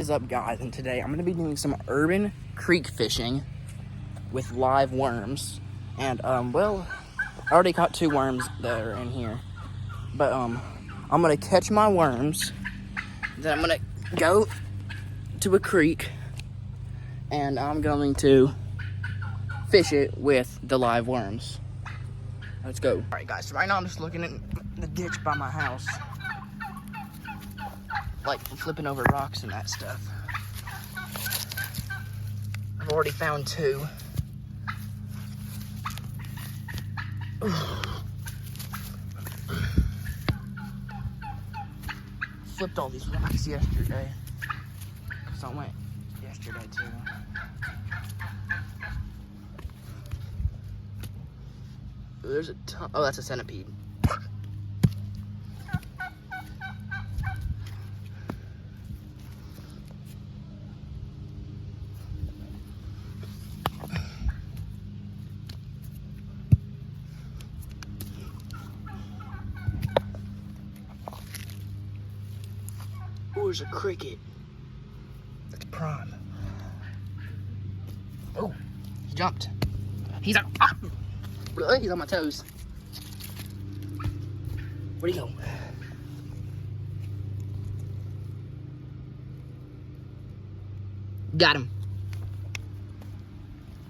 What is up, guys? And today I'm going to be doing some urban creek fishing with live worms. And well, I already caught 2 worms that are in here, but I'm going to catch my worms, then I'm going to go to a creek and I'm going to fish it with the live worms. Let's go. All right, guys, so right now I'm just looking at the ditch by my house, like flipping over rocks and that stuff. I've already found 2. Flipped all these rocks yesterday, so I went yesterday too. There's a ton. Oh, that's a centipede. Oh, there's a cricket. That's prime. Oh, he jumped. He's on. Ah! He's on my toes. Where'd he go? Got him.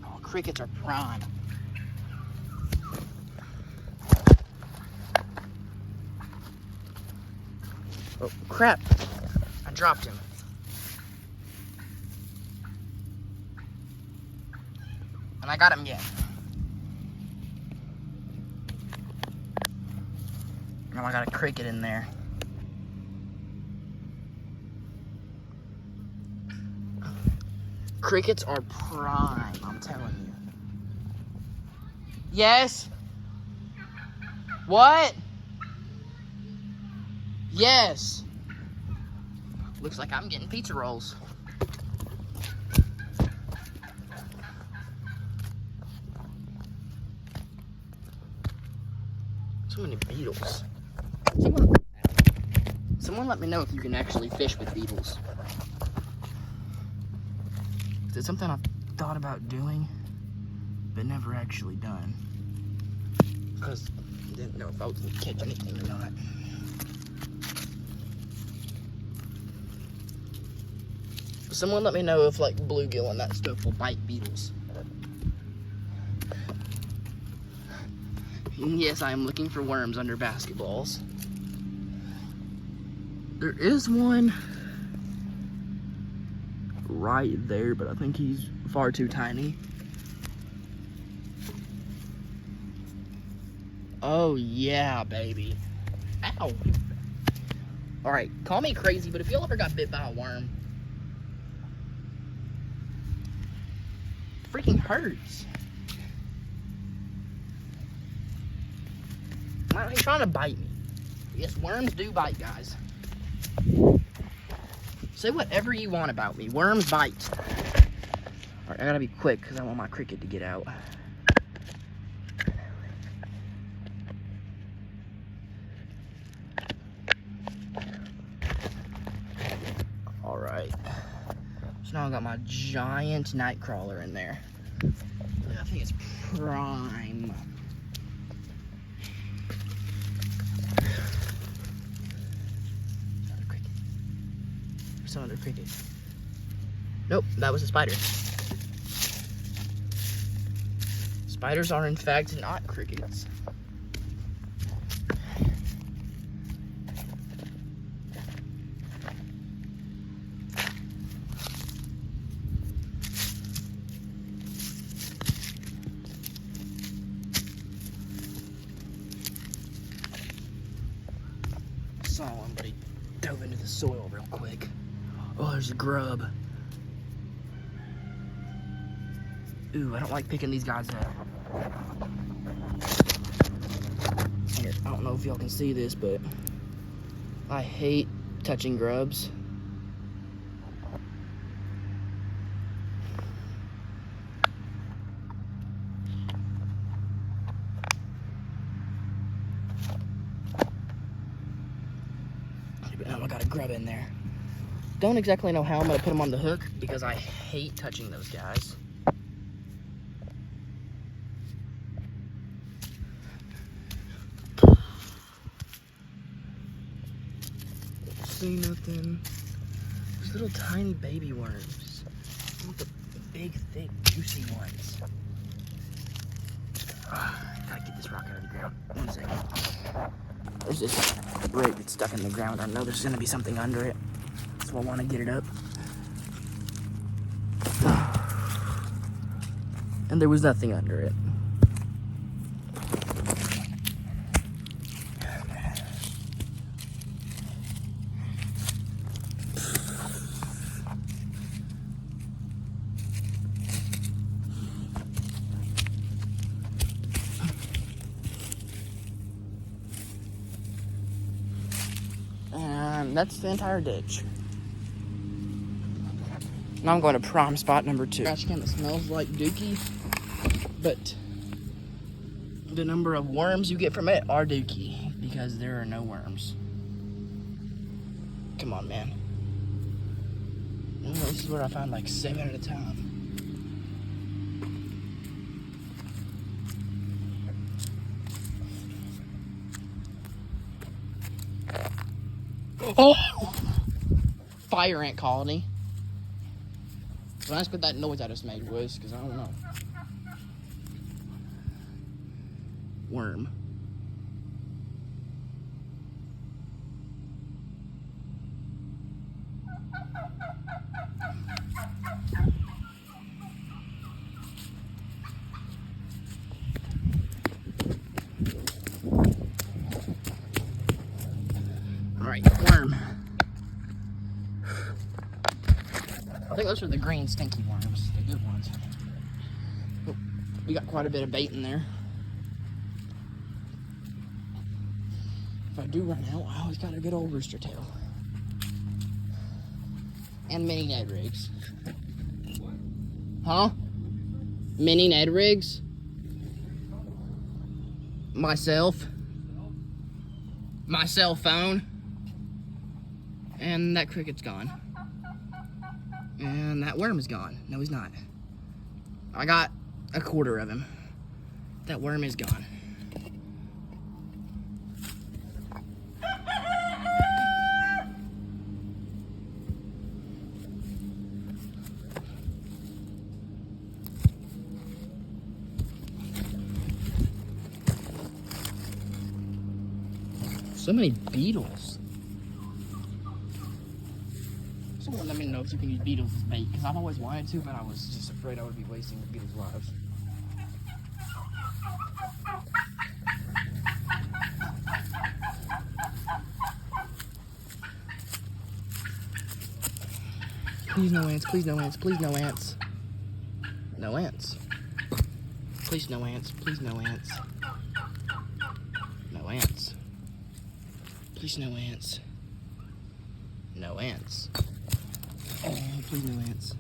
Oh, crickets are prime. Oh, crap. I dropped him. And I got him again. Now I got a cricket in there. Crickets are prime, I'm telling you. Yes? What? Yes. Looks like I'm getting pizza rolls. So many beetles. Someone let me know if you can actually fish with beetles. It's something I've thought about doing, but never actually done. Because I didn't know if I was going to catch anything or not. Someone let me know if like bluegill and that stuff will bite beetles. And yes, I am looking for worms under basketballs. There is one right there, but I think he's far too tiny. Oh yeah, baby. Ow. Alright, call me crazy, but if y'all ever got bit by a worm, it freaking hurts. Why are you trying to bite me? Yes, worms do bite, guys. Say whatever you want about me. Worms bite. Alright, I gotta be quick because I want my cricket to get out. Alright. So now I got my giant night crawler in there. I think it's prime. Some other cricket. Nope, that was a spider. Spiders are in fact not crickets. I saw one, but he dove into the soil real quick. Oh, there's a grub. Ooh, I don't like picking these guys up. Here, I don't know if y'all can see this, but I hate touching grubs. But now I got a grub in there. Don't exactly know how I'm gonna put them on the hook because I hate touching those guys. See nothing. Those little tiny baby worms. I want the big, thick, juicy ones. Gotta get this rock out of the ground. 1 second. There's this root that's stuck in the ground. I know there's gonna be something under it, so I want to get it up. And there was nothing under it. And that's the entire ditch. Now I'm going to prom spot number 2. Trash can that smells like dookie, but the number of worms you get from it are dookie because there are no worms. Come on, man. This is where I find like 7 at a time. Oh! Fire ant colony. Don't ask what that noise I just made was, because I don't know. Worm. Alright, worm. I think those are the green stinky worms, the good ones. Oh, we got quite a bit of bait in there. If I do run out, I always got a good old rooster tail. And mini Ned rigs. Huh? Mini Ned rigs? Myself. My cell phone. And that cricket's gone. And that worm is gone. No, he's not. I got a quarter of him. That worm is gone. So many beetles. Someone let me know if you can use beetles as bait, because I've always wanted to, but I was just afraid I would be wasting the beetles' lives. Please no ants, please no ants, please no ants. No ants. Please no ants, please no ants. No ants. Please no ants. No ants. Oh, please no ants.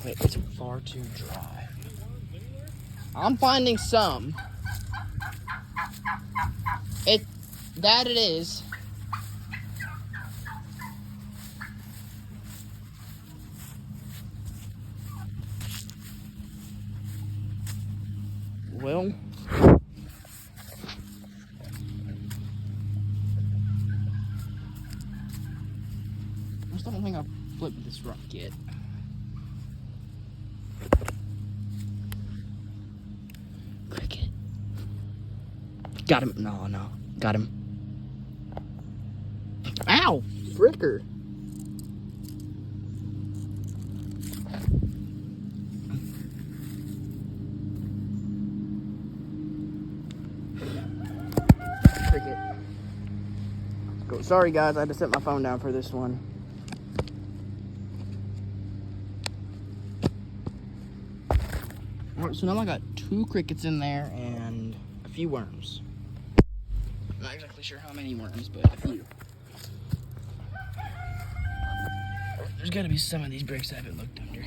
Wait, it's far too dry. I'm finding some. That it is. Well. I don't think I've flipped this rock yet. Cricket. Got him. No. Got him. Ow! Fricker. Cricket. Go. Sorry guys, I had to set my phone down for this one. Alright, so now I got 2 crickets in there and a few worms. I'm not exactly sure how many worms, but a few. There's gotta be some of these bricks I haven't looked under.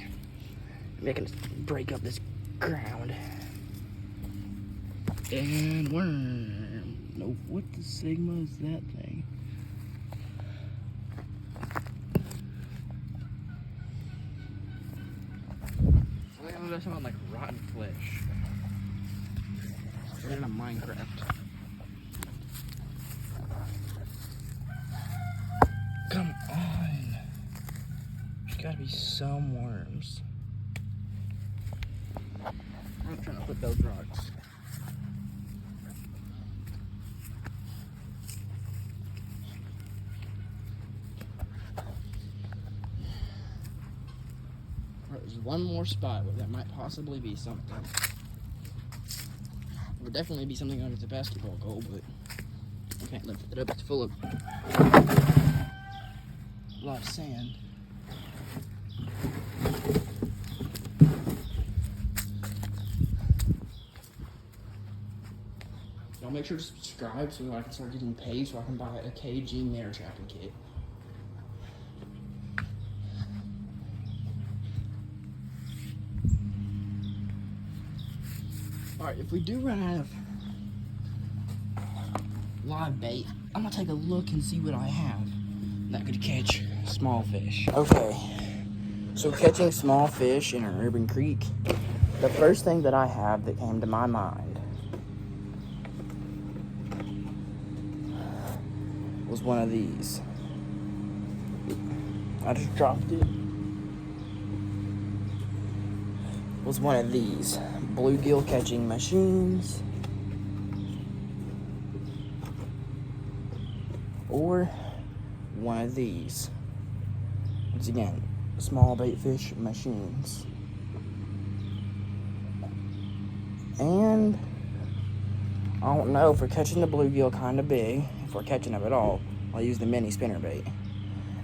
Maybe I can break up this ground. And worm. Nope, what the sigma is that thing? Oh, that sounded like rotten flesh. We're in a Minecraft. Come on. There's gotta be some worms. I'm trying to put those rocks. There's one more spot where that might possibly be something. It would definitely be something under the basketball goal, but I can't lift it up. It's full of a lot of sand. Y'all make sure to subscribe so I can start getting paid so I can buy a KG Nair trapping kit. Alright, if we do run out of live bait, I'm gonna take a look and see what I have that could catch small fish. Okay, so catching small fish in an urban creek, the first thing that I have that came to my mind was one of these. I just dropped it. Was one of these bluegill catching machines, or one of these. Once again, small bait fish machines. And I don't know if we're catching the bluegill kind of big. If we're catching them at all, I'll use the mini spinnerbait.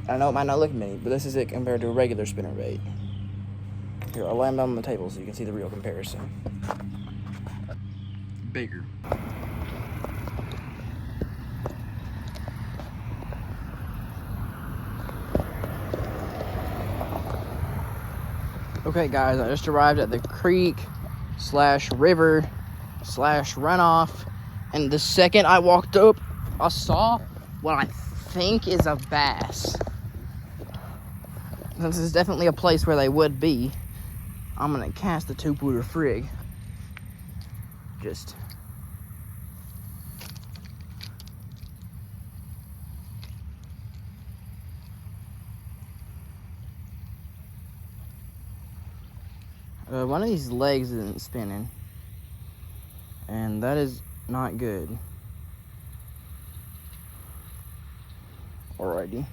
I know it might not look mini, but this is it compared to a regular spinnerbait. Here, I'll lay them on the table so you can see the real comparison. Bigger. Okay guys, I just arrived at the creek slash river slash runoff, and the second I walked up, I saw what I think is a bass. Since it's definitely a place where they would be, I'm gonna cast the 2-footer frig. Just one of these legs isn't spinning, and that is not good. Alrighty.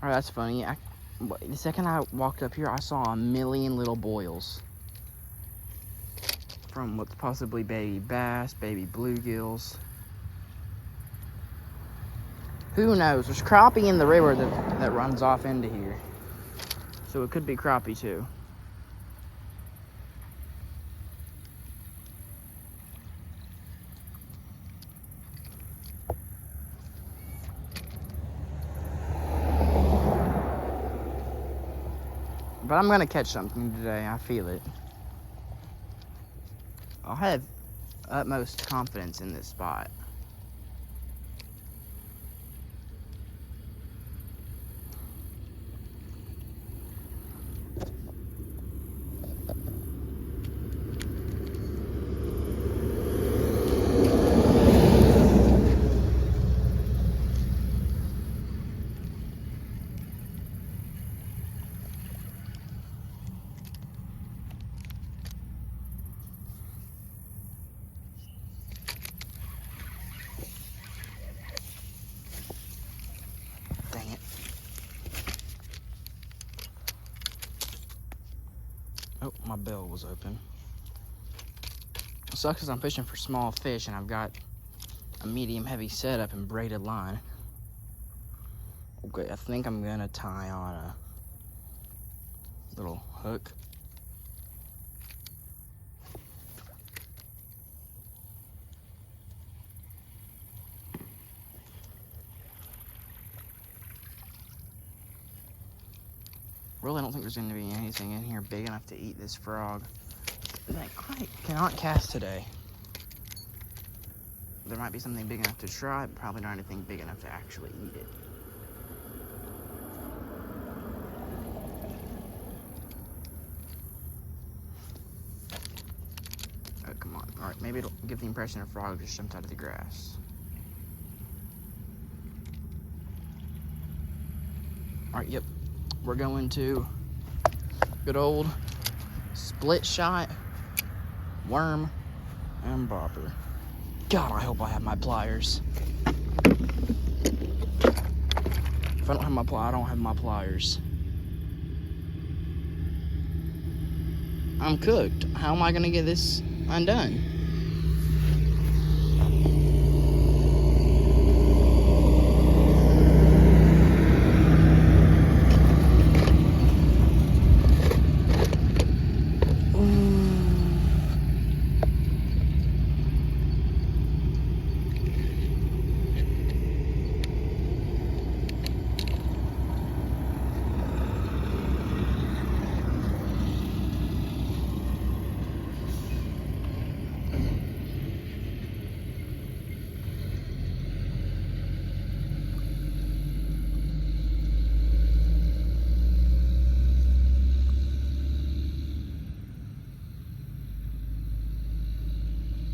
Oh, that's funny. The second I walked up here, I saw a million little boils from what's possibly baby bass, baby bluegills. Who knows? There's crappie in the river that runs off into here, so it could be crappie too. But I'm gonna catch something today, I feel it. I'll have utmost confidence in this spot. Dang it. Oh, my bell was open. It sucks because I'm fishing for small fish and I've got a medium heavy setup and braided line. Okay, I think I'm gonna tie on a little hook. Really, I don't think there's going to be anything in here big enough to eat this frog. I cannot cast today. there might be something big enough to try, but probably not anything big enough to actually eat it. Oh, come on. Alright, maybe it'll give the impression a frog just jumped out of the grass. Alright, yep. We're going to good old split shot, worm, and bobber. God, I hope I have my pliers. If I don't have my pliers, I don't have my pliers. I'm cooked. How am I gonna get this undone?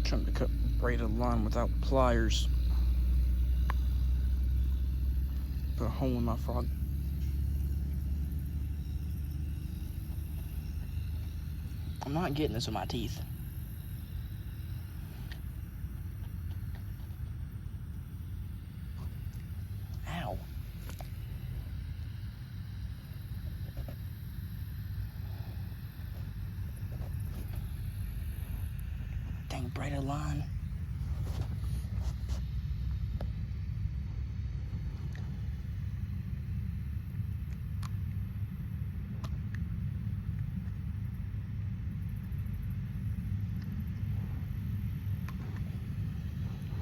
Trying to cut braided line without pliers. Put a hole in my frog. I'm not getting this with my teeth. Ow. Dang braided line.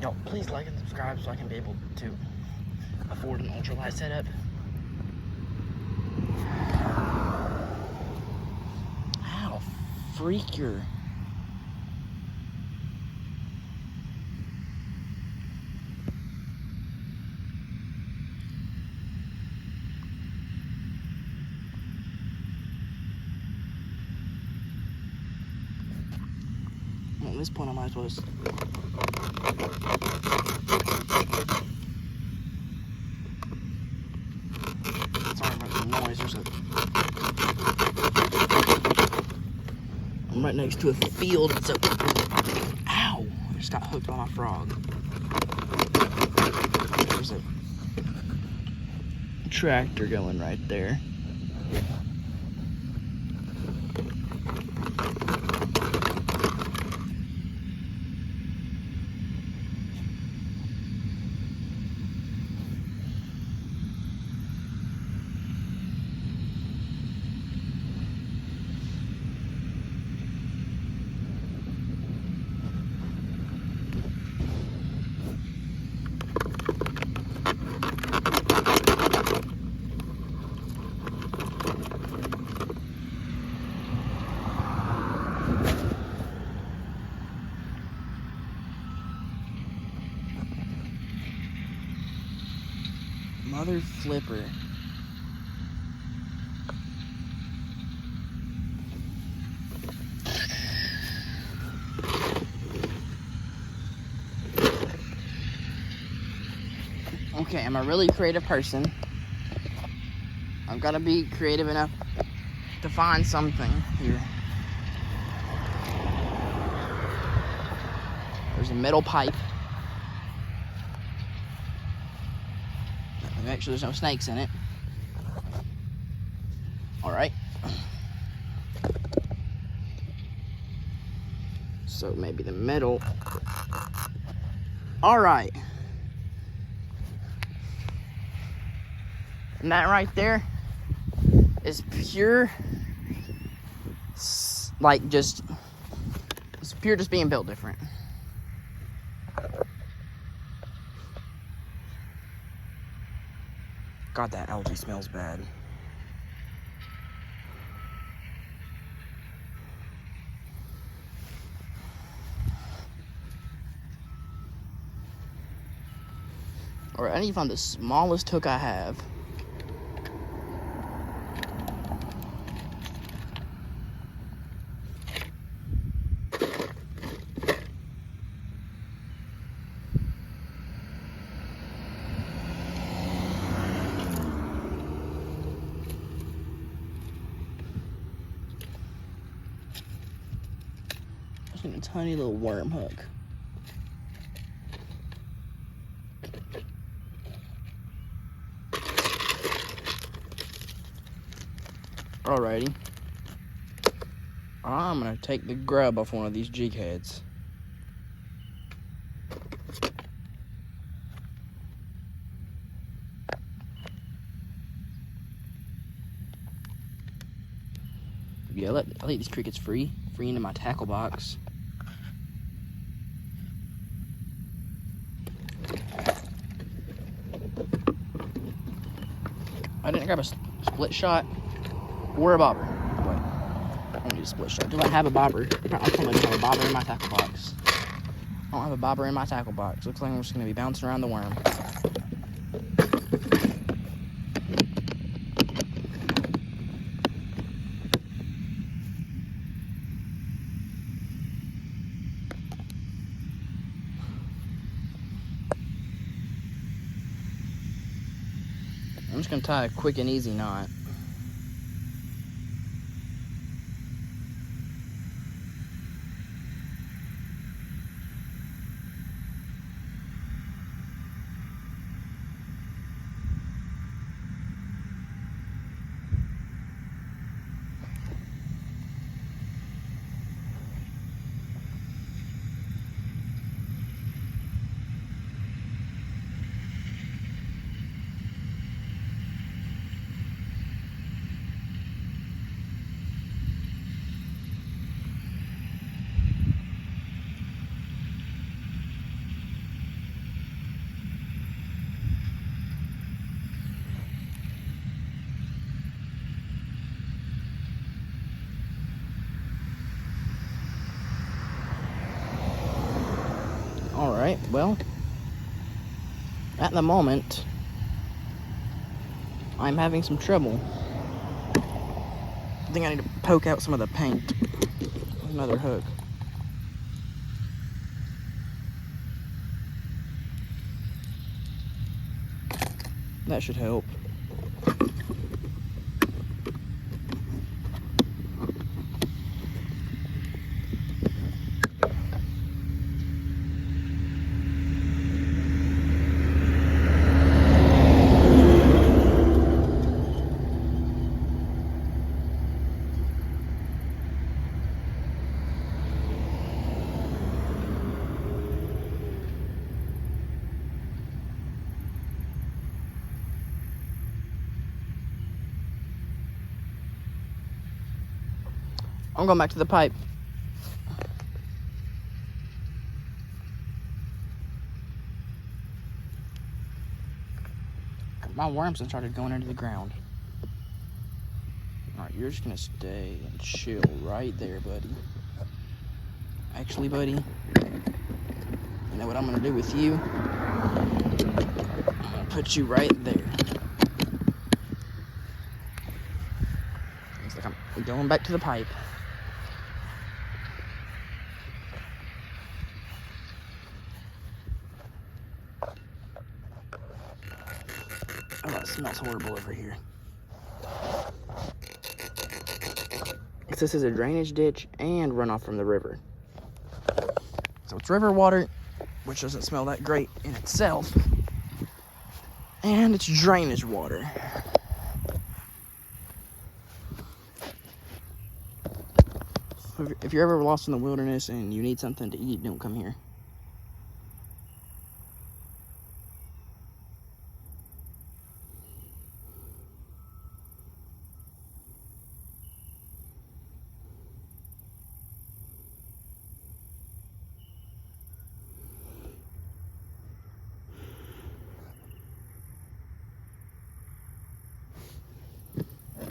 Y'all, please like and subscribe so I can be able to afford an ultralight setup. Ow, freaker. Well, at this point, I might as well just... Sorry about the noise. I'm right next to a field, so... Ow! I just got hooked on a frog. There's a tractor going right there. Mother flipper. Okay, I'm a really creative person. I've got to be creative enough to find something here. There's a metal pipe. Make sure there's no snakes in it. Alright. So maybe the middle. Alright. And that right there is pure, like just, it's pure just being built different. God, that algae smells bad. Alright, I need to find the smallest hook I have. Just need a tiny little worm hook. Alrighty. I'm gonna take the grub off one of these jig heads. Yeah, I let these crickets free into my tackle box. I didn't grab a split shot or a bobber. Wait, I don't need a split shot. Do I have a bobber? I don't have a bobber in my tackle box. I don't have a bobber in my tackle box. Looks like I'm just gonna be bouncing around the worm. I'm just gonna tie a quick and easy knot. Alright, well, at the moment, I'm having some trouble. I think I need to poke out some of the paint with another hook. That should help. I'm going back to the pipe. My worms have started going into the ground. Alright, you're just gonna stay and chill right there, buddy. Actually, buddy, you know what I'm gonna do with you? I'm gonna put you right there. Looks like I'm going back to the pipe. Oh, that smells horrible over here. This is a drainage ditch and runoff from the river. So it's river water, which doesn't smell that great in itself. And it's drainage water. If you're ever lost in the wilderness and you need something to eat, don't come here.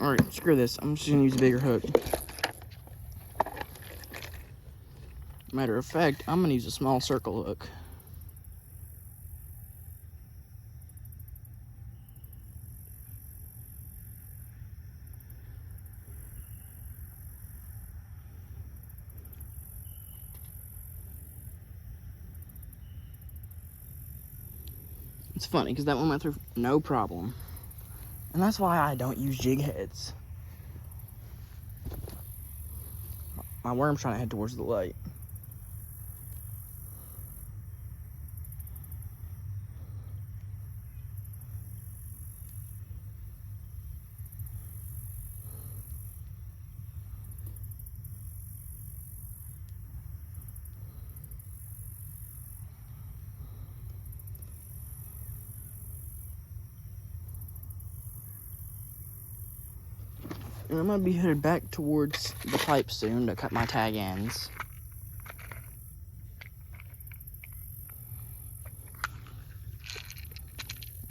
Alright, screw this. I'm just gonna use a bigger hook. Matter of fact, I'm gonna use a small circle hook. It's funny because that one went through no problem. And that's why I don't use jig heads. My worm's trying to head towards the light. And I'm gonna be headed back towards the pipe soon to cut my tag ends.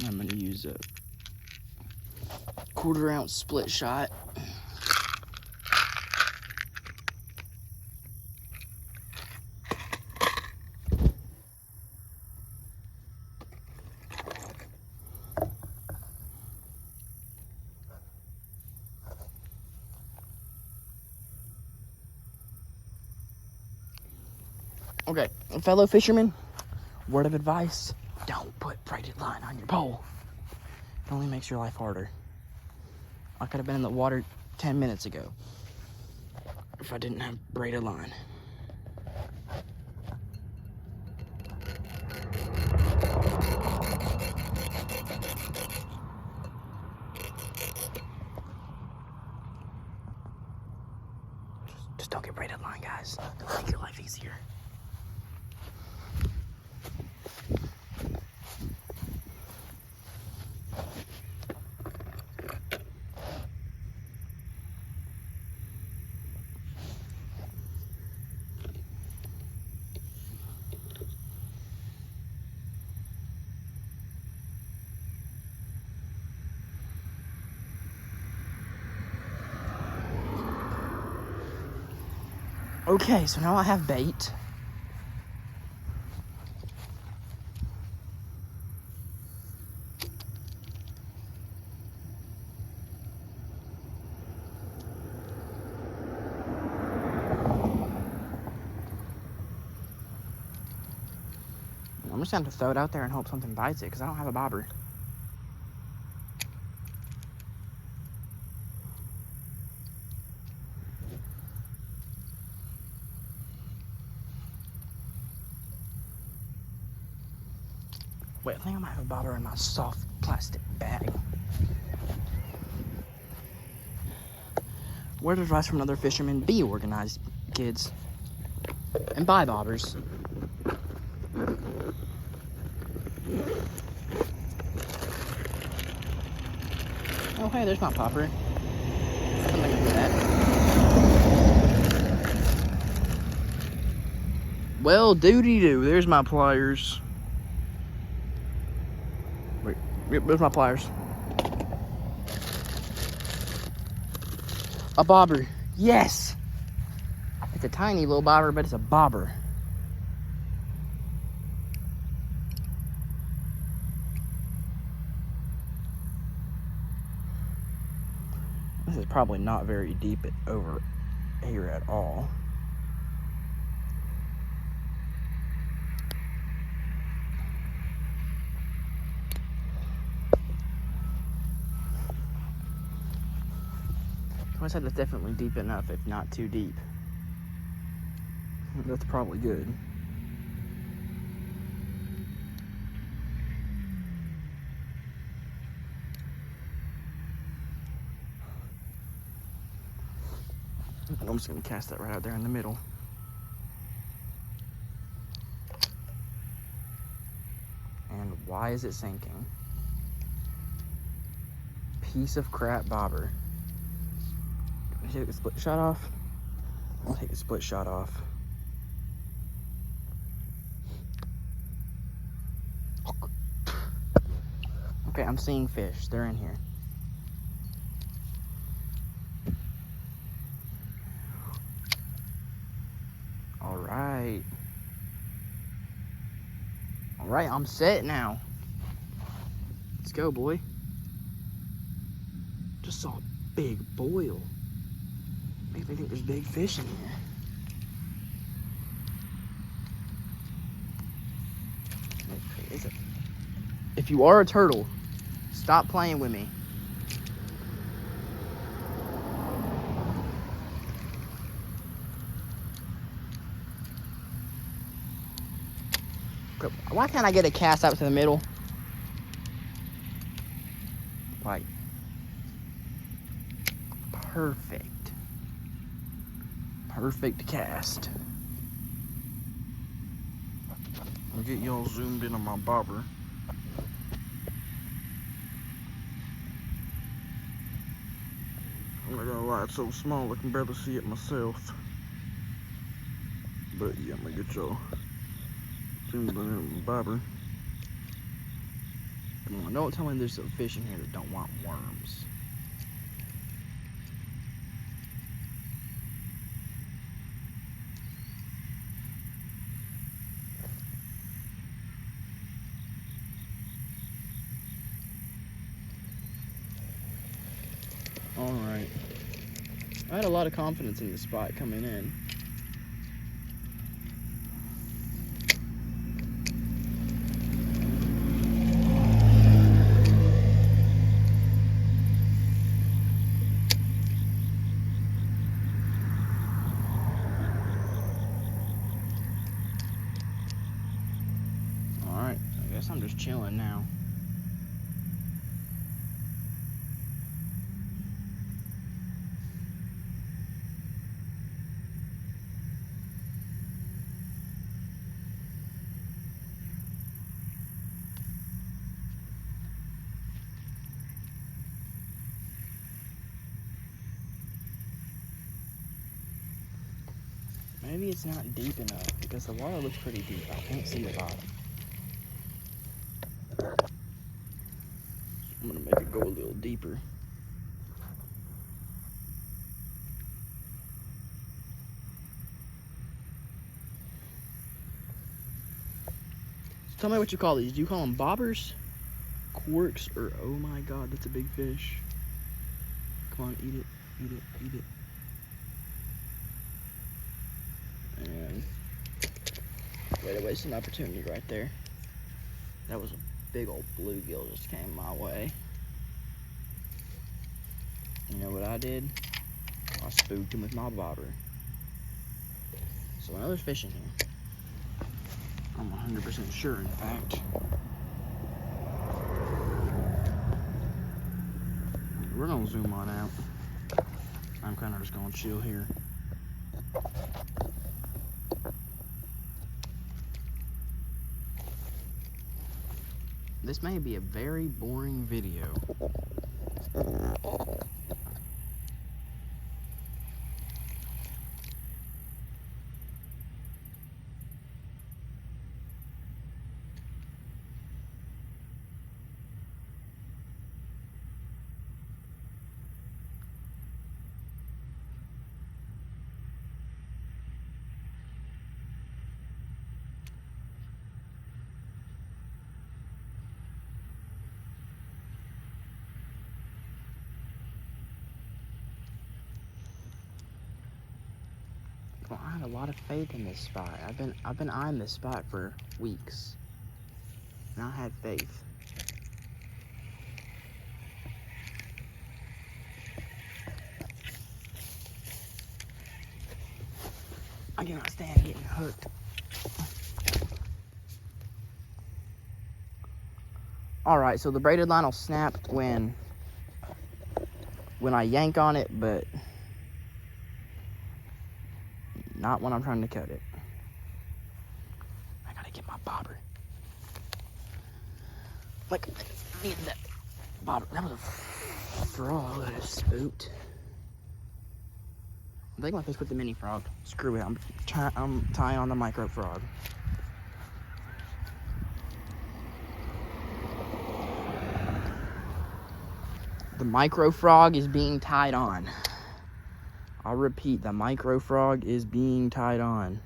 I'm gonna use a 1/4 ounce split shot. Okay, fellow fishermen, word of advice, don't put braided line on your pole. It only makes your life harder. I could have been in the water 10 minutes ago if I didn't have braided line. Just don't get braided line, guys. It'll make your life easier. Okay, so now I have bait. I'm just gonna have to throw it out there and hope something bites it because I don't have a bobber. Wait, I think I might have a bobber in my soft plastic bag. Word of advice from another fisherman, be organized, kids. And buy bobbers. Oh, hey, there's my popper. Nothing I can do with that. Well, doody-doo, there's my pliers. Wait, yep, there's my pliers. A bobber, yes! It's a tiny little bobber, but it's a bobber. This is probably not very deep over here at all. I said that's definitely deep enough, if not too deep. That's probably good. I'm just gonna cast that right out there in the middle. And why is it sinking? Piece of crap bobber. Take the split shot off. I'll take the split shot off. Okay, I'm seeing fish. They're in here. Alright. Alright, I'm set now. Let's go, boy. Just saw a big boil. Makes me think there's big fish in here. if you are a turtle, stop playing with me. Why can't I get a cast out to the middle? Like, perfect. Perfect cast. I'll get y'all zoomed in on my bobber. I'm not gonna lie, it's so small I can barely see it myself. But yeah, I'm gonna get y'all zoomed in on my bobber. Come on, don't tell me there's some fish in here that don't want worms. Alright. I had a lot of confidence in this spot coming in. Alright, I guess I'm just chilling now. Maybe it's not deep enough because the water looks pretty deep. I can't see the bottom. I'm gonna make it go a little deeper. So tell me what you call these. Do you call them bobbers, quirks, or oh my god, that's a big fish. Come on, eat it, eat it, eat it. And way to waste an opportunity right there. That was a big old bluegill just came my way. You know what I did? I spooked him with my bobber. So I know there's fish in here. I'm 100% sure, in fact. We're gonna zoom on out. I'm kind of just gonna chill here. This may be a very boring video. Well, I had a lot of faith in this spot. I've been eyeing this spot for weeks, and I had faith. I cannot stand getting hooked. All right, so the braided line will snap when I yank on it, but not when I'm trying to cut it. I gotta get my bobber. Like, I need that bobber. That was a frog that I spooked. I think my fish with the mini frog. Screw it. I'm tying on the micro frog. The micro frog is being tied on. I'll repeat, the micro frog is being tied on.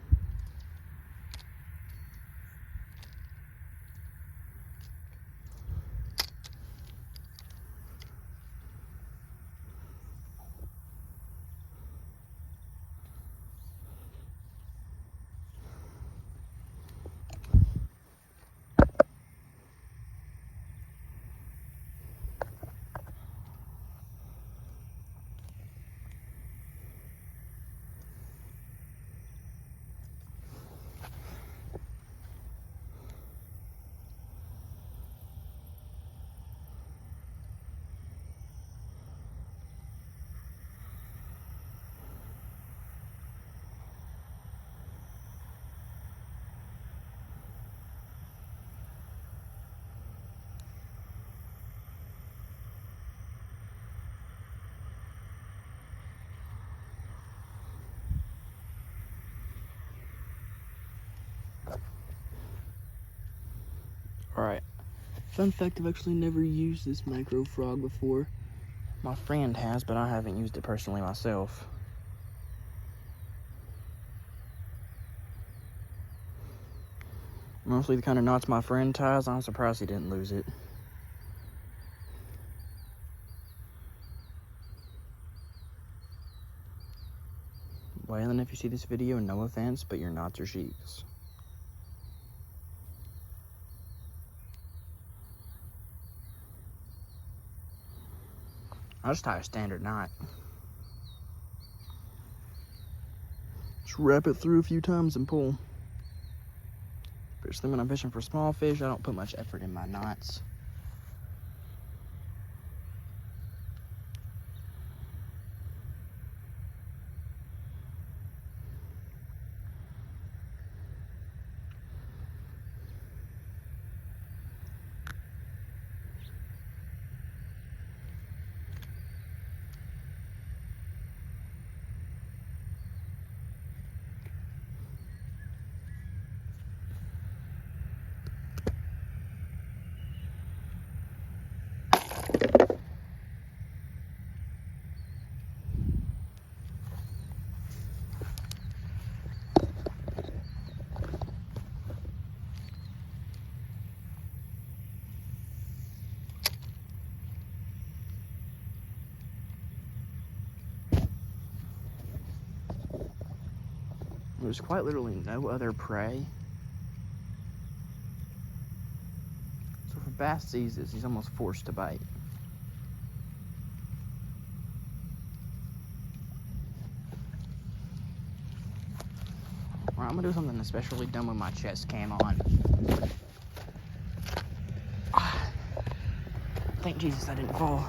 Alright. Fun fact, I've actually never used this micro frog before. My friend has, but I haven't used it personally myself. Mostly the kind of knots my friend ties. I'm surprised he didn't lose it. Waylon, if you see this video, no offense, but your knots are sheets. I'll just tie a standard knot. Just wrap it through a few times and pull. Especially when I'm fishing for small fish, I don't put much effort in my knots. There's quite literally no other prey. So if a bass sees this, he's almost forced to bite. Alright, I'm gonna do something especially dumb with my chest cam on. Thank Jesus I didn't fall.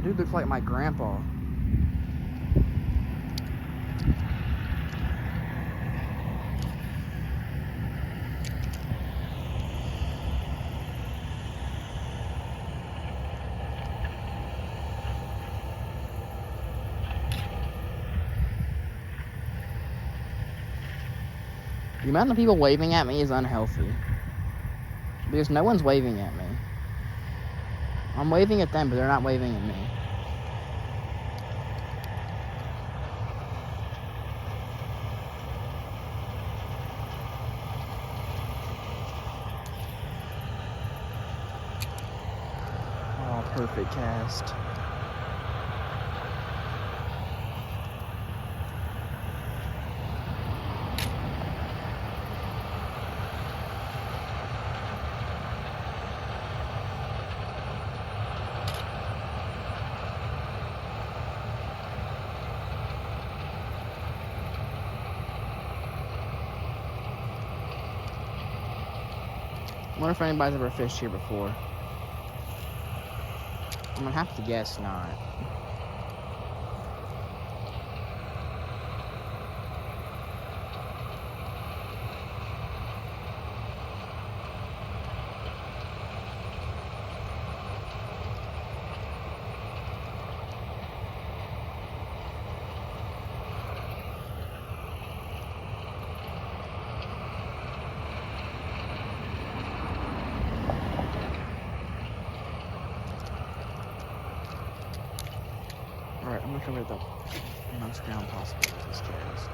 Dude looks like my grandpa. The amount of people waving at me is unhealthy. Because no one's waving at me. I'm waving at them, but they're not waving at me. Oh, perfect cast. I wonder if anybody's ever fished here before. I'm gonna have to guess not. Alright, I'm gonna cover the most ground possible with this cast.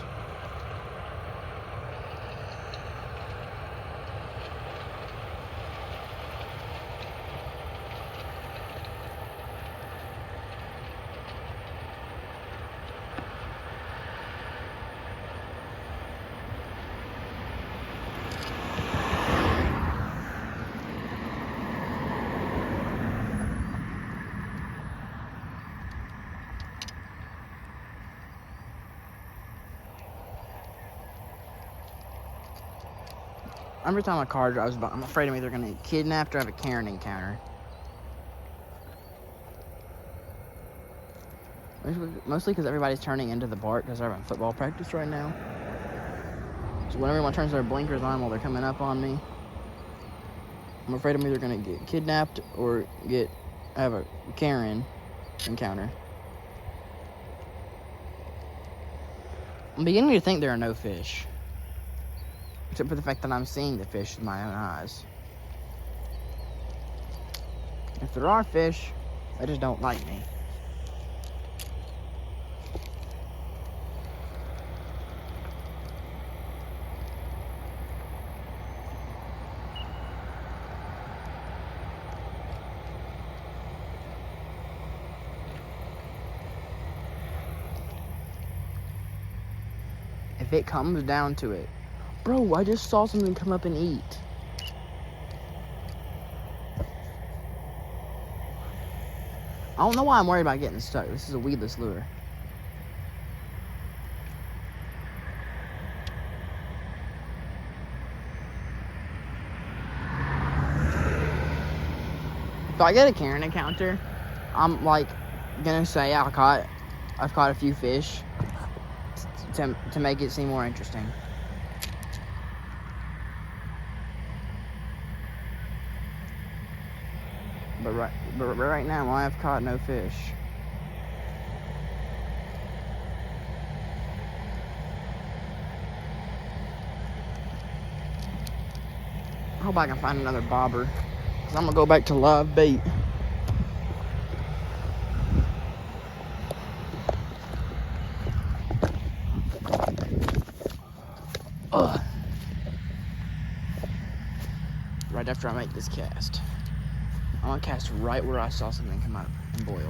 every time a car drives by, I'm afraid I'm either going to get kidnapped or have a Karen encounter. Mostly because everybody's turning into the park because they're having football practice right now. So when everyone turns their blinkers on while they're coming up on me, I'm afraid I'm either going to get kidnapped or have a Karen encounter. I'm beginning to think there are no fish. Except for the fact that I'm seeing the fish with my own eyes. If there are fish, they just don't like me. If it comes down to it, bro, I just saw something come up and eat. I don't know why I'm worried about getting stuck. This is a weedless lure. If I get a Karen encounter, I'm like gonna say I've caught a few fish to make it seem more interesting. But right now I have caught no fish. I hope I can find another bobber, because I'm gonna go back to live bait. Ugh. Right after I make this cast, I'm gonna cast right where I saw something come up and boil.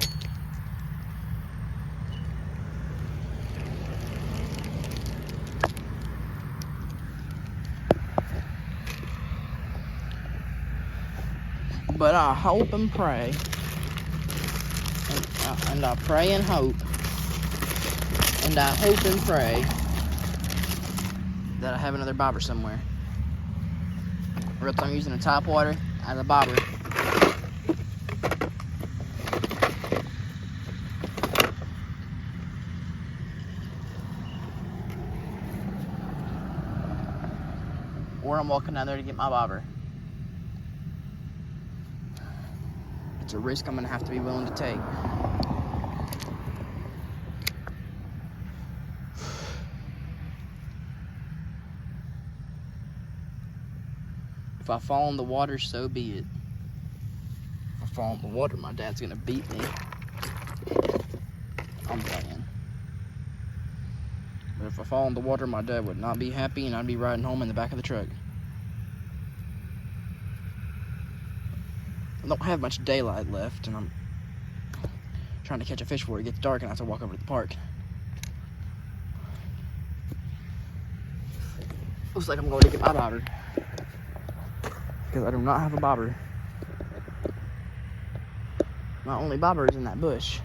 But I hope and pray, and I pray and hope, and I hope and pray that I have another bobber somewhere. Or else I'm using a top water as a bobber. Or I'm walking down there to get my bobber. It's a risk I'm gonna have to be willing to take. If I fall in the water, so be it. If I fall in the water, my dad's gonna beat me. I'm playing. But if I fall in the water, my dad would not be happy, and I'd be riding home in the back of the truck. I don't have much daylight left, and I'm trying to catch a fish before it gets dark and I have to walk over to the park. Looks like I'm going to get my bobber, because I do not have a bobber. My only bobber is in that bush.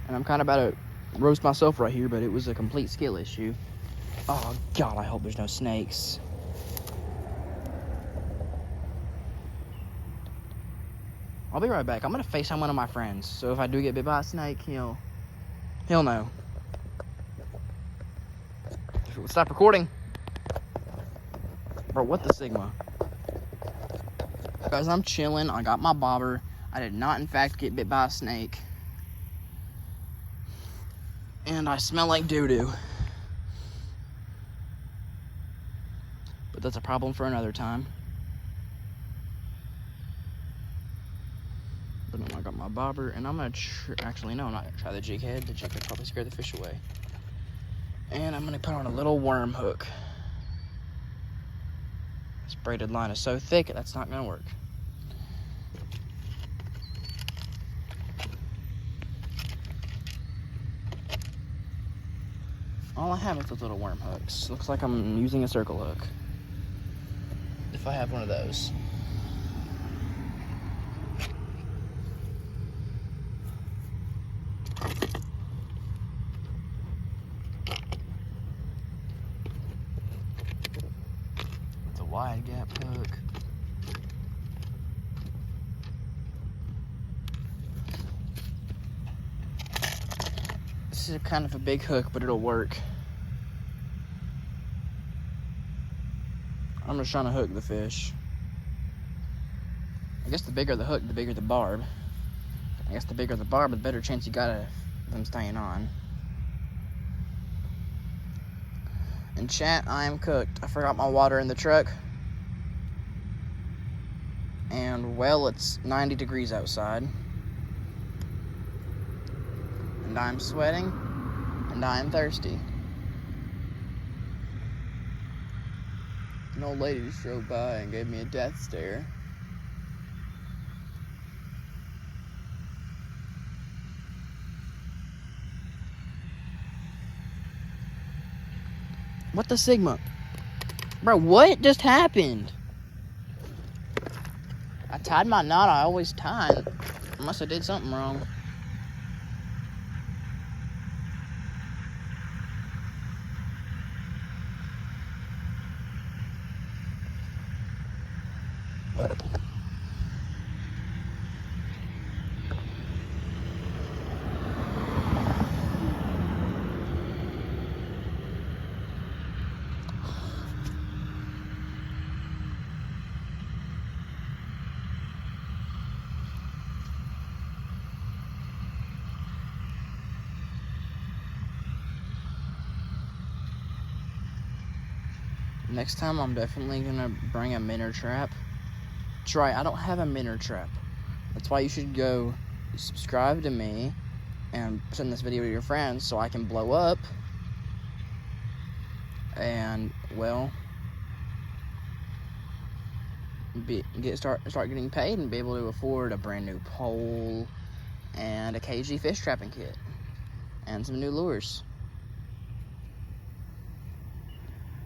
And I'm kind of about to roast myself right here, but it was a complete skill issue. Oh God, I hope there's no snakes. I'll be right back. I'm gonna FaceTime one of my friends, so if I do get bit by a snake, he'll know. Stop recording. Bro, what the Sigma? Guys, I'm chilling. I got my bobber. I did not, in fact, get bit by a snake. And I smell like doo-doo. But that's a problem for another time. But no, I got my bobber, and I'm gonna actually, no, I'm not gonna try the jig head. The jig head probably scared the fish away. And I'm gonna put on a little worm hook. This braided line is so thick, that's not gonna work. All I have is those little worm hooks. Looks like I'm using a circle hook. If I have one of those. This is kind of a big hook, but it'll work. I'm just trying to hook the fish. I guess the bigger the hook, the bigger the barb. I guess the bigger the barb, the better chance you got of them staying on. And chat, I am cooked. I forgot my water in the truck. And, well, it's 90 degrees outside. And I'm sweating. And I am thirsty. An old lady just drove by and gave me a death stare. What the Sigma? Bro, what just happened? I tied my knot I always tie. Unless I did something wrong. Next time, I'm definitely gonna bring a minnow trap. Try. I don't have a minnow trap. That's why you should go subscribe to me and send this video to your friends so I can blow up. And, well, start getting paid and be able to afford a brand new pole and a KG fish trapping kit and some new lures.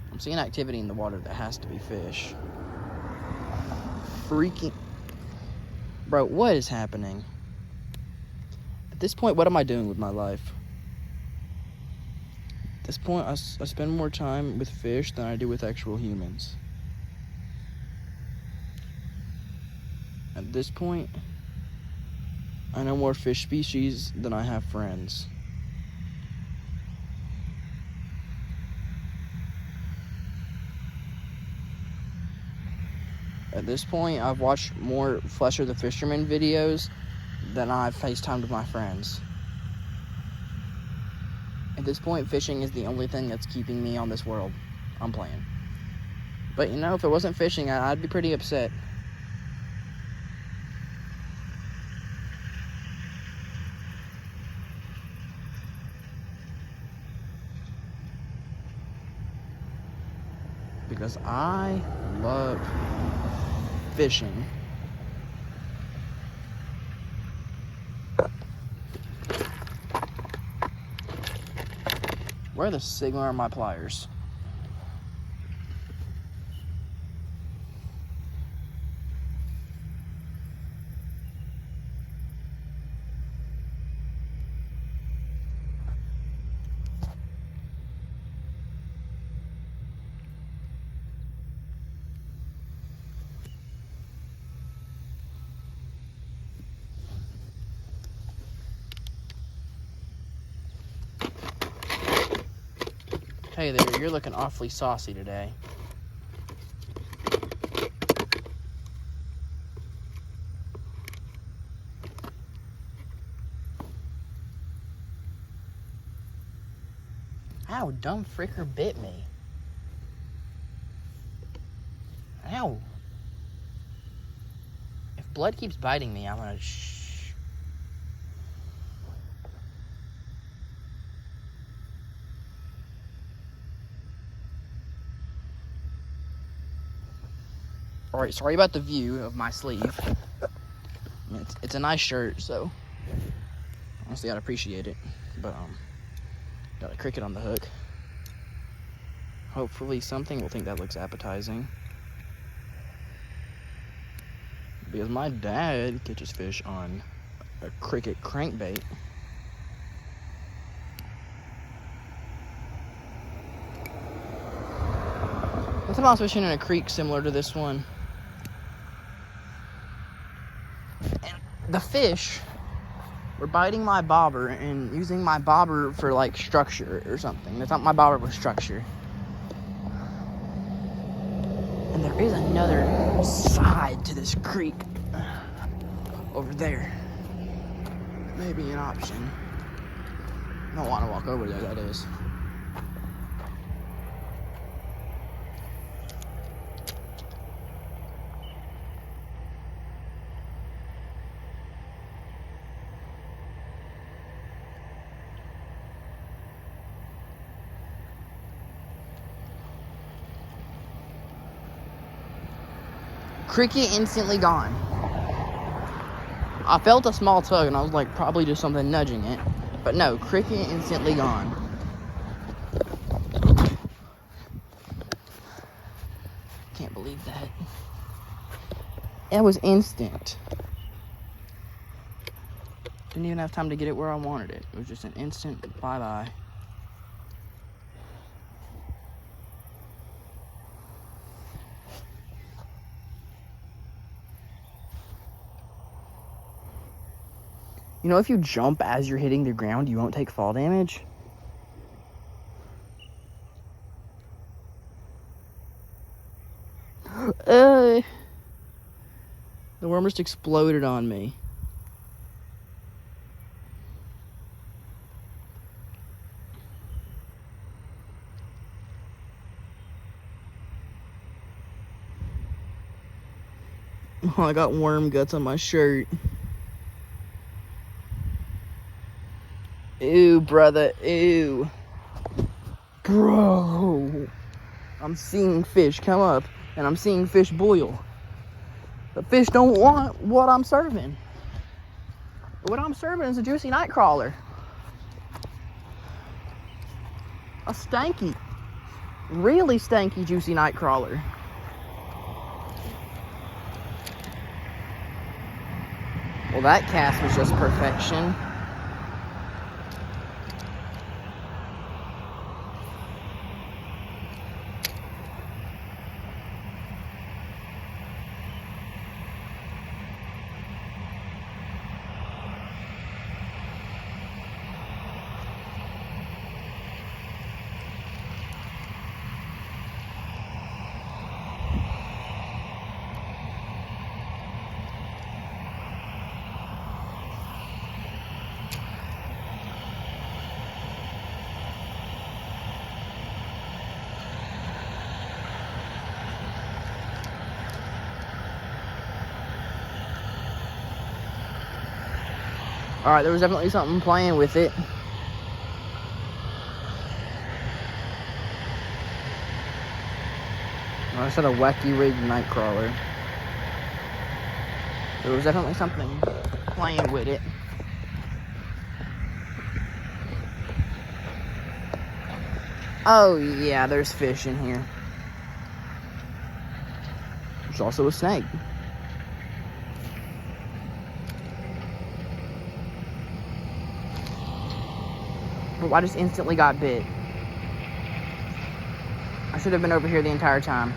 I'm seeing activity in the water that has to be fish. Freaking... Bro, what is happening? At this point, what am I doing with my life? At this point, I spend more time with fish than I do with actual humans. At this point, I know more fish species than I have friends. At this point, I've watched more Fletcher the Fisherman videos than I've FaceTimed with my friends. At this point, fishing is the only thing that's keeping me on this world. I'm playing. But, you know, if it wasn't fishing, I'd be pretty upset. Because I love fishing. Where the signal are my pliers? Hey there, you're looking awfully saucy today. Ow, dumb fricker bit me. Ow. If blood keeps biting me, I'm gonna Alright, sorry about the view of my sleeve. I mean, it's a nice shirt, so honestly I'd appreciate it. But got a cricket on the hook. Hopefully something will think that looks appetizing. Because my dad catches fish on a cricket crankbait. One time I was fishing in a creek similar to this one. And the fish were biting my bobber and using my bobber for like structure or something. They thought my bobber was structure. And there is another side to this creek over there. Maybe an option. I don't want to walk over there, that is. Cricket instantly gone. I felt a small tug and I was like, probably just something nudging it. But no, cricket instantly gone. Can't believe that. It was instant. Didn't even have time to get it where I wanted it. It was just an instant bye-bye. You know, if you jump as you're hitting the ground, you won't take fall damage. The worm just exploded on me. Oh, I got worm guts on my shirt. Ew, brother, ew. Bro. I'm seeing fish come up, and I'm seeing fish boil. The fish don't want what I'm serving. What I'm serving is a juicy night crawler. A stanky, really stanky, juicy night crawler. Well, that cast was just perfection. Alright, there was definitely something playing with it. I said a wacky rig night crawler. There was definitely something playing with it. Oh yeah, there's fish in here. There's also a snake. Oh, I just instantly got bit. I should have been over here the entire time.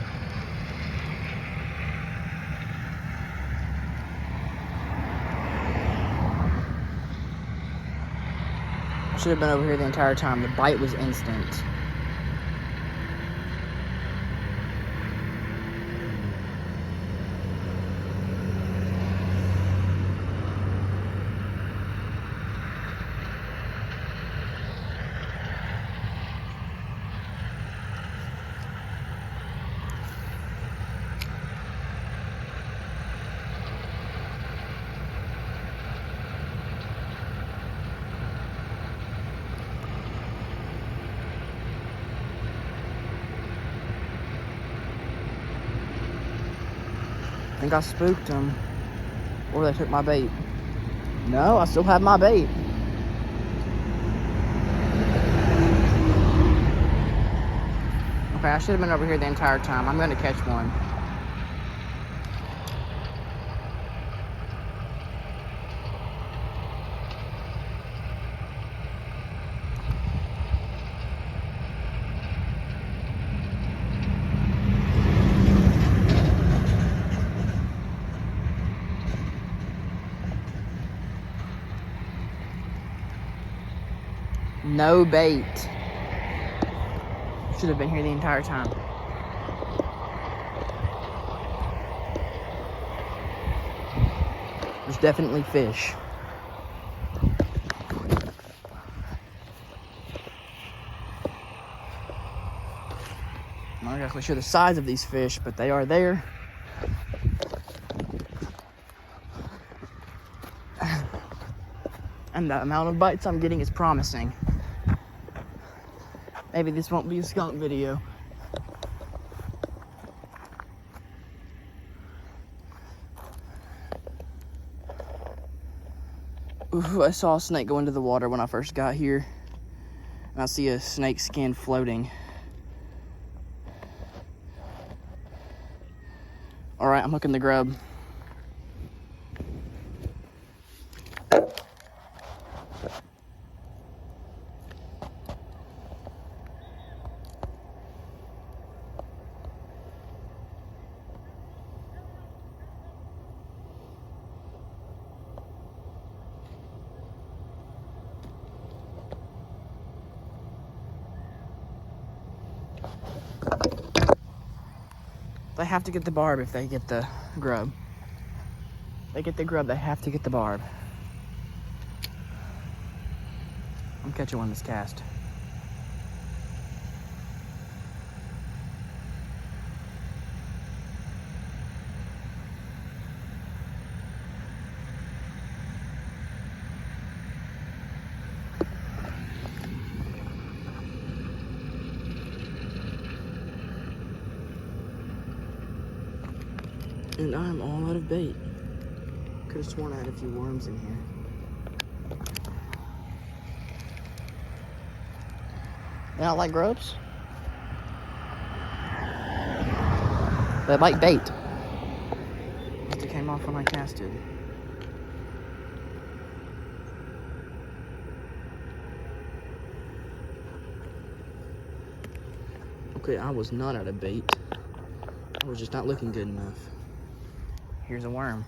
I should have been over here the entire time. The bite was instant. I think I spooked them. Or they took my bait. No, I still have my bait. Okay, I should have been over here the entire time. I'm going to catch one. No bait. Should have been here the entire time. There's definitely fish. I'm not exactly sure the size of these fish, but they are there. And the amount of bites I'm getting is promising. Maybe this won't be a skunk video. Ooh, I saw a snake go into the water when I first got here. And I see a snake skin floating. All right, I'm hooking the grub. They have to get the barb if they get the grub. They get the grub, they have to get the barb. I'm catching one this cast. And I'm all out of bait. Could have sworn I had a few worms in here. They don't like grubs? They like bait. Must have came off when I casted. Okay, I was not out of bait. I was just not looking good enough. Here's a worm.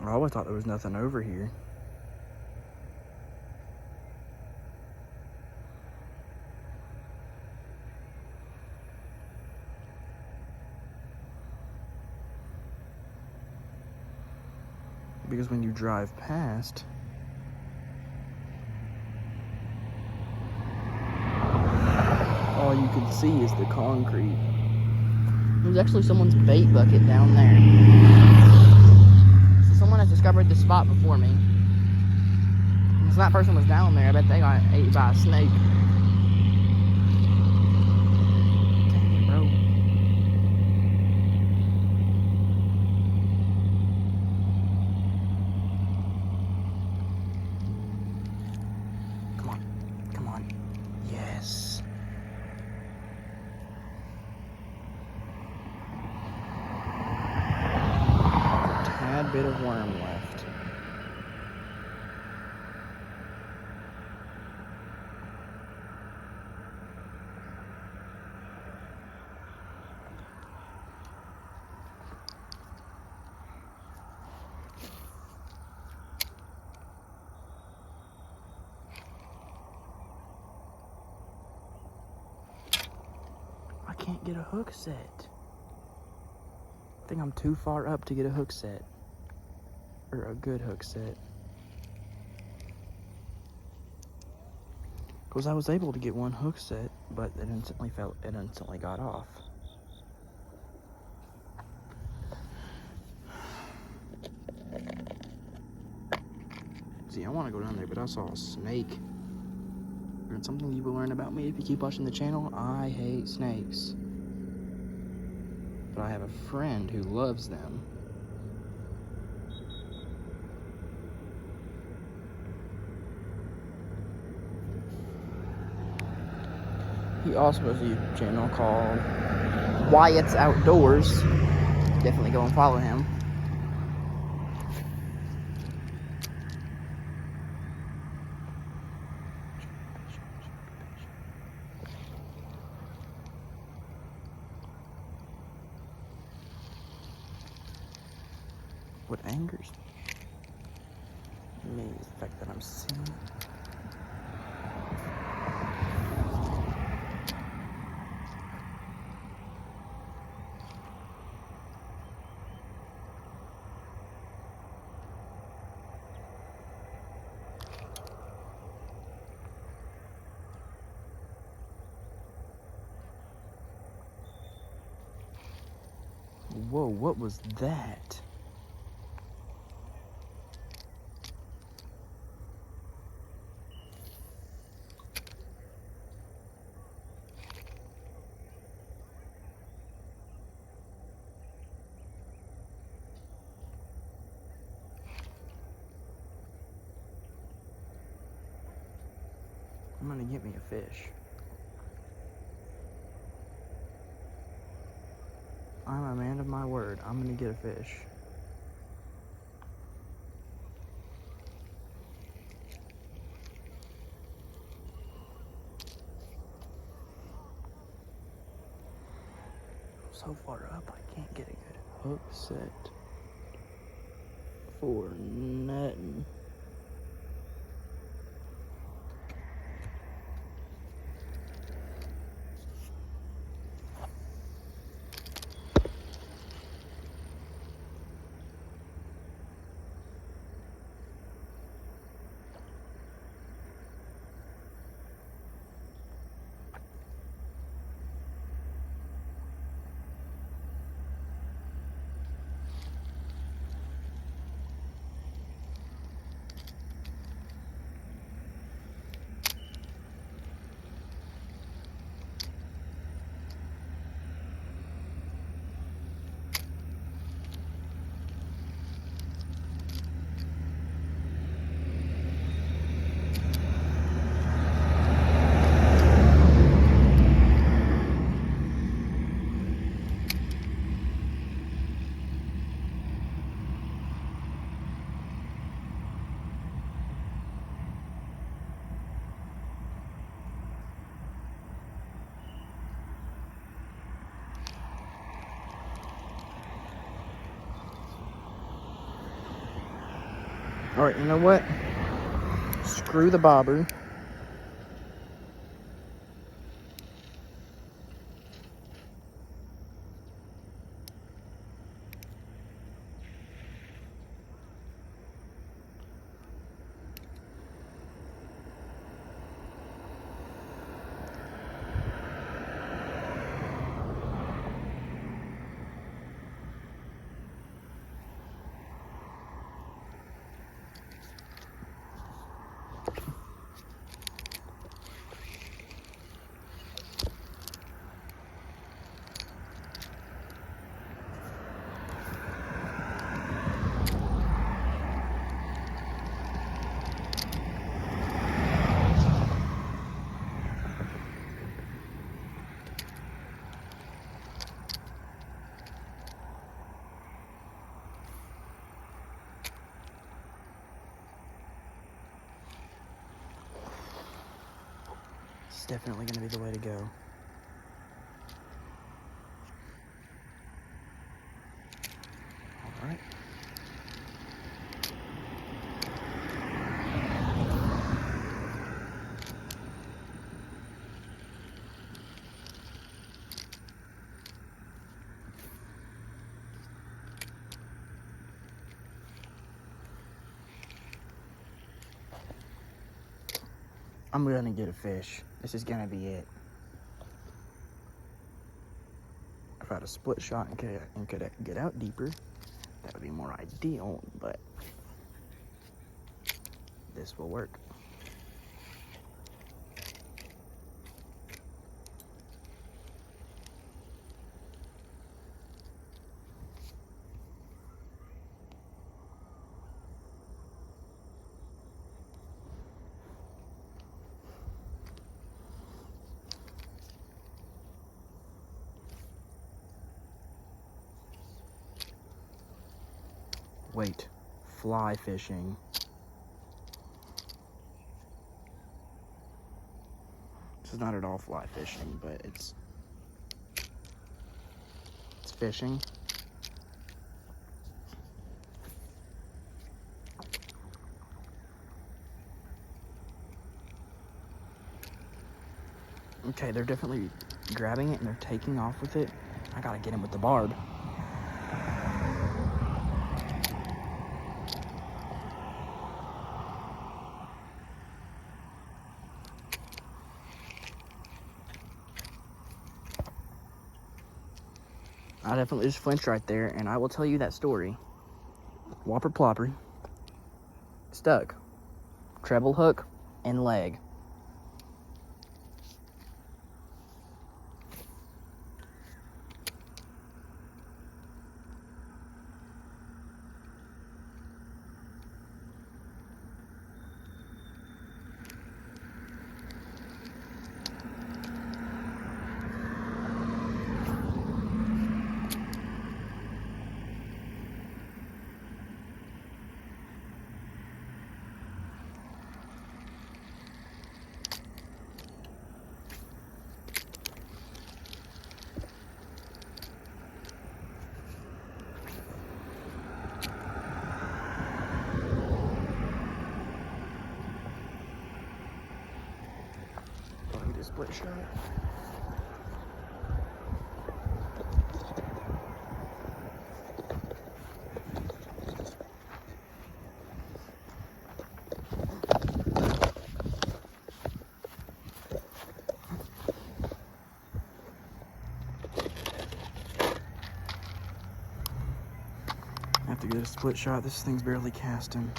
I always thought there was nothing over here. Because when you drive past, all you can see is the concrete. There's actually someone's bait bucket down there. So someone has discovered this spot before me. And so that person was down there. I bet they got ate by a snake. Dang it, bro. Come on. Yes. Tad bit of worm left. I can't get a hook set. I think I'm too far up to get a hook set. Or a good hook set. Because I was able to get one hook set, but it instantly got off. See, I want to go down there, but I saw a snake. And it's something you will learn about me if you keep watching the channel. I hate snakes. But I have a friend who loves them. He also has a YouTube channel called Wyatt's Outdoors. Definitely go and follow him. what angers me is the fact that I'm seeing. Whoa, what was that? I'm gonna get me a fish. I'm a man of my word. I'm gonna get a fish. So far up, I can't get a good hook set for nothing. Alright, you know what? Screw the bobber. It's definitely going to be the way to go. Alright. I'm gonna get a fish. This is gonna be it. If I had a split shot and could get out deeper, that would be more ideal, but this will work. Wait, fly fishing. This is not at all fly fishing, but it's fishing. Okay, they're definitely grabbing it and they're taking off with it. I gotta get him with the barb. I definitely just flinched right there, and I will tell you that story. Whopper plopper, stuck, treble hook, and leg. Split shot. I have to get a split shot. This thing's barely casting.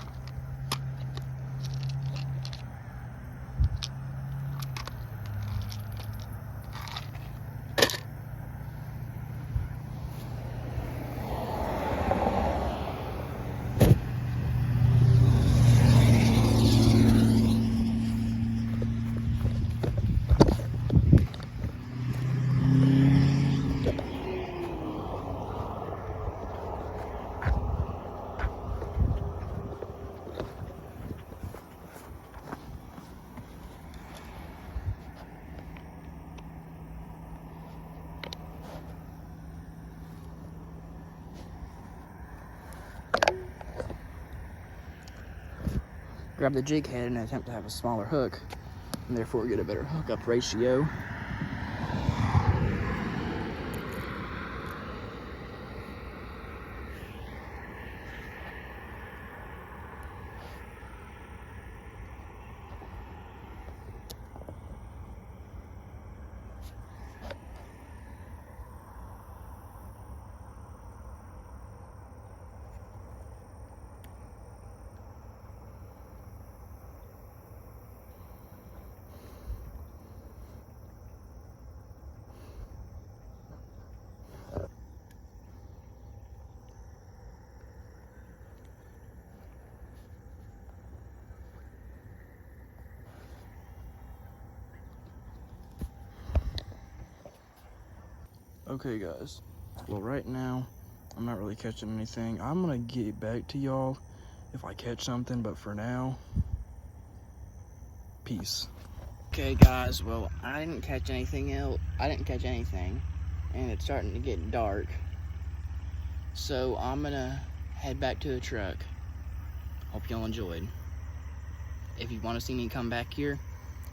Grab the jig head and attempt to have a smaller hook, and therefore get a better hookup ratio. Okay guys, well right now I'm not really catching anything. I'm gonna get back to y'all if I catch something, but for now, peace. Okay guys, well I didn't catch anything else. And it's starting to get dark. So I'm gonna head back to the truck. Hope y'all enjoyed. If you want to see me come back here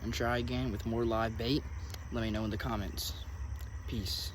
and try again with more live bait, let me know in the comments. Peace.